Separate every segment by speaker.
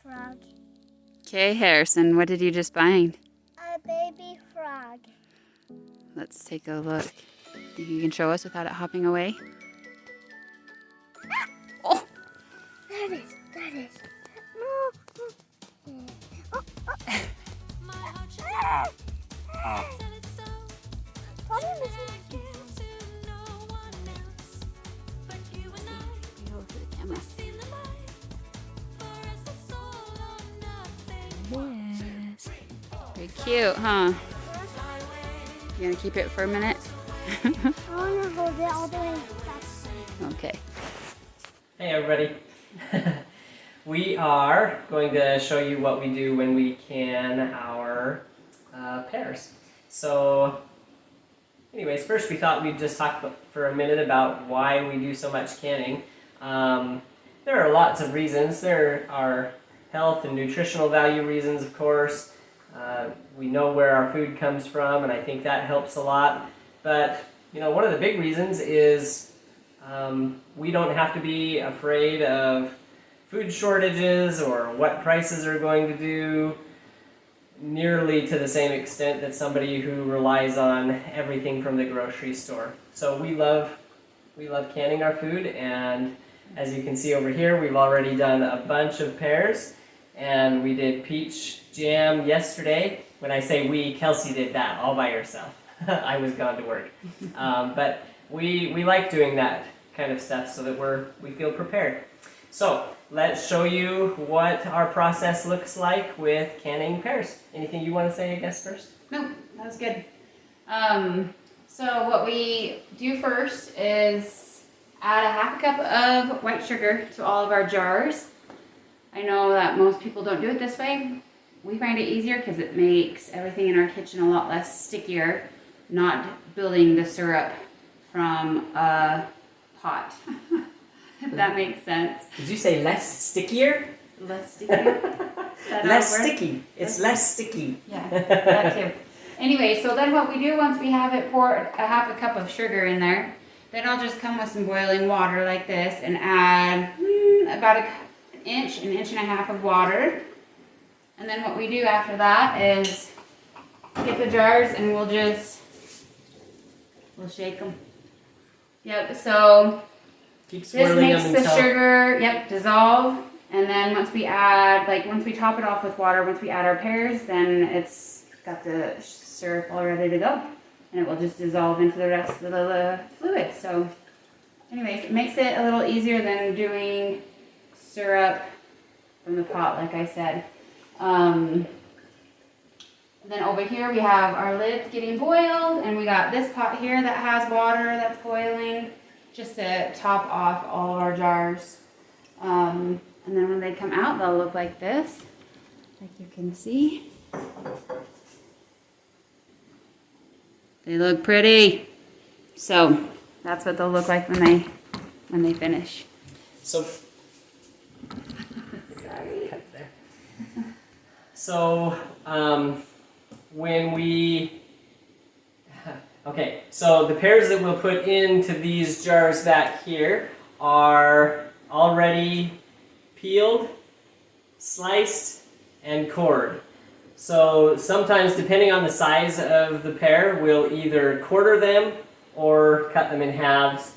Speaker 1: frog.
Speaker 2: Okay, Harrison, what did you just find?
Speaker 1: A baby frog.
Speaker 2: Let's take a look. Think you can show us without it hopping away? Oh!
Speaker 1: That is. No. Probably missing.
Speaker 2: Go to the camera. Yes. Very cute, huh? You gonna keep it for a minute?
Speaker 1: I want to hold it all the way back.
Speaker 2: Okay.
Speaker 3: Hey everybody. We are going to show you what we do when we can our pears. So anyways, first we thought we'd just talk for a minute about why we do so much canning. There are lots of reasons. There are health and nutritional value reasons, of course. We know where our food comes from, and I think that helps a lot. But you know, one of the big reasons is we don't have to be afraid of food shortages or what prices are going to do nearly to the same extent that somebody who relies on everything from the grocery store. So we love canning our food, and as you can see over here, we've already done a bunch of pears, and we did peach jam yesterday. When I say we, Kelsey did that all by herself. I was gone to work. But we like doing that kind of stuff so that we feel prepared. So let's show you what our process looks like with canning pears. Anything you want to say, I guess, first?
Speaker 2: No, that was good. So what we do first is add a half a cup of white sugar to all of our jars. I know that most people don't do it this way. We find it easier because it makes everything in our kitchen a lot less stickier, not building the syrup from a pot. If that makes sense.
Speaker 3: Did you say less stickier?
Speaker 2: Less stickier?
Speaker 3: Less sticky. It's less sticky.
Speaker 2: Yeah, that too. Anyway, so then what we do once we have it poured a half a cup of sugar in there, then I'll just come with some boiling water like this and add about an inch and a half of water. And then what we do after that is get the jars and we'll shake them. Yep, so
Speaker 3: Keep
Speaker 2: this
Speaker 3: swirling
Speaker 2: makes
Speaker 3: them
Speaker 2: the
Speaker 3: until
Speaker 2: sugar, dissolve. And then once we top it off with water, once we add our pears, then it's got the syrup all ready to go. And it will just dissolve into the rest of the fluid. So anyways, it makes it a little easier than doing syrup from the pot, like I said. Then over here we have our lids getting boiled, and we got this pot here that has water that's boiling, just to top off all of our jars. And then when they come out, they'll look like this, like you can see. They look pretty. So that's what they'll look like when they finish.
Speaker 3: So
Speaker 2: Sorry.
Speaker 3: cut there. So okay, so the pears that we'll put into these jars back here are already peeled, sliced, and cored. So sometimes, depending on the size of the pear, we'll either quarter them or cut them in halves.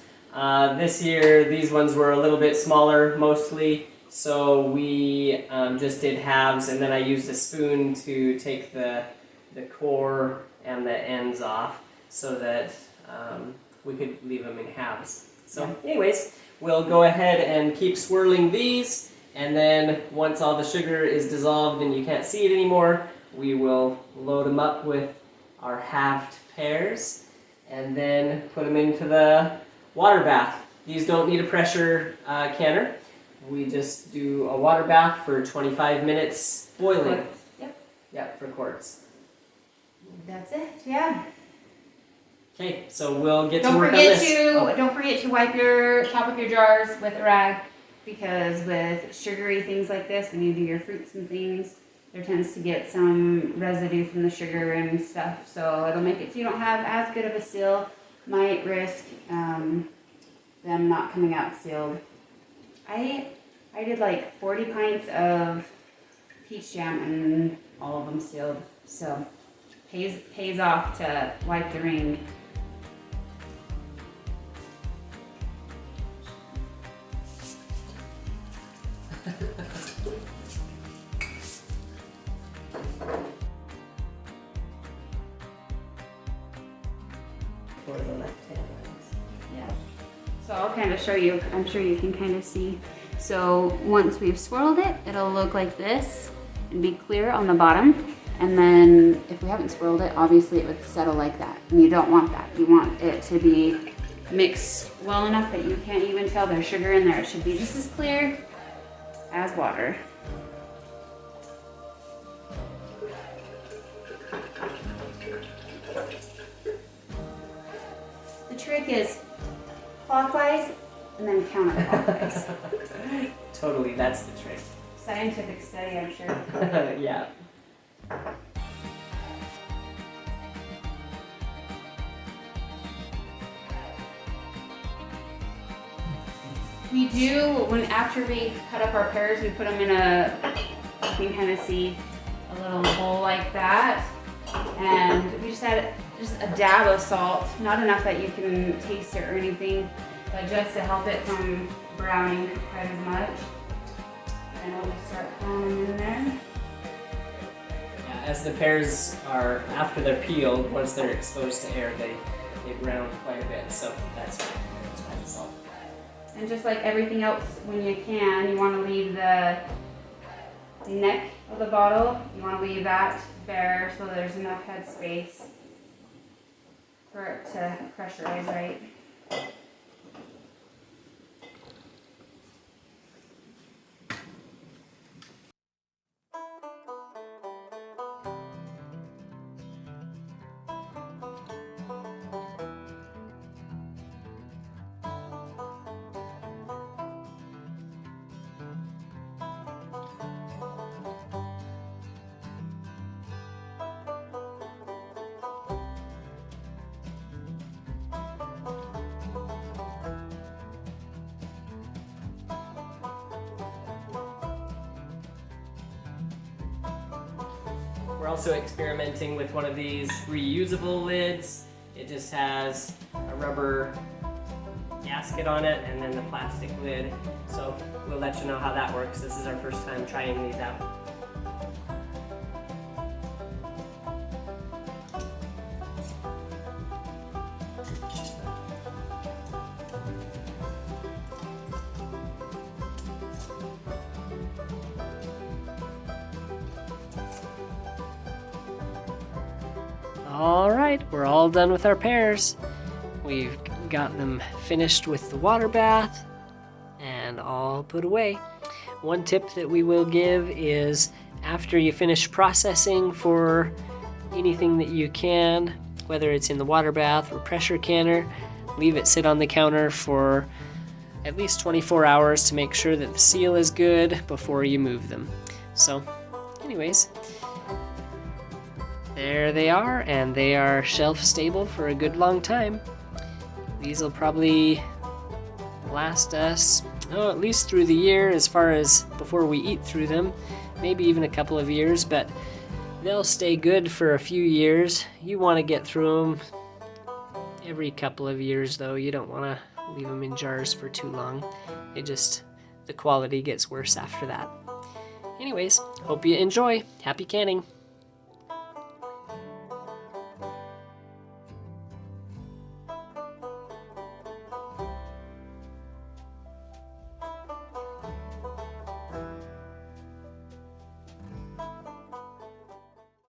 Speaker 3: This year, these ones were a little bit smaller mostly, so we just did halves, and then I used a spoon to take the core and the ends off so that we could leave them in halves. So anyways, we'll go ahead and keep swirling these, and then once all the sugar is dissolved and you can't see it anymore, we will load them up with our halved pears and then put them into the water bath. These don't need a pressure canner. We just do a water bath for 25 minutes boiling. Yep, for quarts.
Speaker 2: That's it, yeah.
Speaker 3: Okay, so we'll get to work on this.
Speaker 2: Don't forget to wipe your top of your jars with a rag, because with sugary things like this, when you do your fruits and things, there tends to get some residue from the sugar and stuff. So it'll make it so you don't have as good of a seal. Might risk them not coming out sealed. I did like 40 pints of peach jam and all of them sealed. So pays off to wipe the ring.
Speaker 3: For the left-hand ones.
Speaker 2: Yeah. So I'll kind of show you. I'm sure you can kind of see. So once we've swirled it, it'll look like this and be clear on the bottom. And then if we haven't swirled it, obviously it would settle like that. And you don't want that. You want it to be mixed well enough that you can't even tell there's sugar in there. It should be just as clear as water. The trick is clockwise and then counterclockwise.
Speaker 3: Totally, that's the trick.
Speaker 2: Scientific study, I'm sure.
Speaker 3: Yeah.
Speaker 2: We do, after we cut up our pears, we put them in you can kind of see a little bowl like that. And we just add just a dab of salt, not enough that you can taste it or anything, but just to help it from browning quite as much. And we'll just start throwing them in there.
Speaker 3: Yeah, as the pears are, after they're peeled, once they're exposed to air, they brown quite a bit. So that's why the salt.
Speaker 2: And just like everything else, when you can, you want to leave the neck of the bottle, you want to leave that bare so there's enough head space for it to pressurize right.
Speaker 3: We're also experimenting with one of these reusable lids. It just has a rubber gasket on it and then the plastic lid. So we'll let you know how that works. This is our first time trying these out. All right, we're all done with our pears. We've got them finished with the water bath and all put away. One tip that we will give is after you finish processing for anything that you can, whether it's in the water bath or pressure canner, leave it sit on the counter for at least 24 hours to make sure that the seal is good before you move them. So anyways, there they are, and they are shelf stable for a good long time. These will probably last us, at least through the year as far as before we eat through them, maybe even a couple of years, but they'll stay good for a few years. You want to get through them every couple of years though. You don't want to leave them in jars for too long. The quality gets worse after that. Anyways, hope you enjoy. Happy canning.